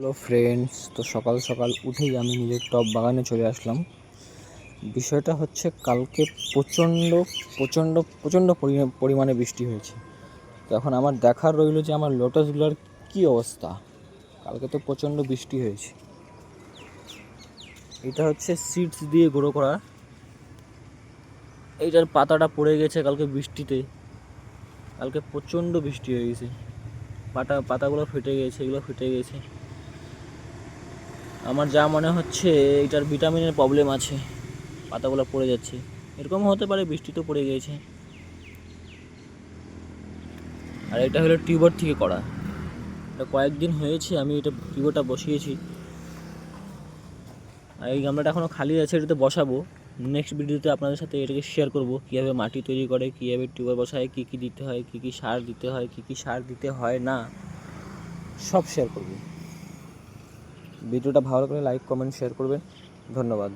Hello friends, তো সকাল সকাল উঠেই আমি নিজের টব বাগানে চলে আসলাম। বিষয়টা হচ্ছে কালকে প্রচণ্ড প্রচণ্ড প্রচণ্ড পরিমাণে বৃষ্টি হয়েছে। তো এখন আমার দেখার রইল যে আমার লোটাসগুলোর কী অবস্থা। কালকে তো প্রচণ্ড বৃষ্টি হয়েছে। এটা হচ্ছে সিডস দিয়ে গ্রো করা। এইটার পাতাটা পড়ে গেছে কালকে বৃষ্টিতে। কালকে প্রচণ্ড বৃষ্টি হয়ে গেছে, পাতাগুলো ফেটে গেছে, এগুলো ফেটে গেছে। আমার যা মনে হচ্ছে এটার ভিটামিনের প্রবলেম আছে, পাতাগুলো পড়ে যাচ্ছে। এরকম হতে পারে, বৃষ্টি তো পড়ে গিয়েছে। আর এটা হলো টিউবার থেকে করা। এটা কয়েকদিন হয়েছে আমি এটা টিউবারটা বসিয়েছি। আর এই গামলাটা এখনও খালি আছে, এটাতে বসাবো। নেক্সট ভিডিওতে আপনাদের সাথে এটাকে শেয়ার করব, কীভাবে মাটি তৈরি করে, কীভাবে টিউবার বসায়, কী কী দিতে হয়, কী কী সার দিতে হয়, কী কী সার দিতে হয় না, সব শেয়ার করব। ভিডিওটা ভালো করে লাইক কমেন্ট শেয়ার করবেন। ধন্যবাদ।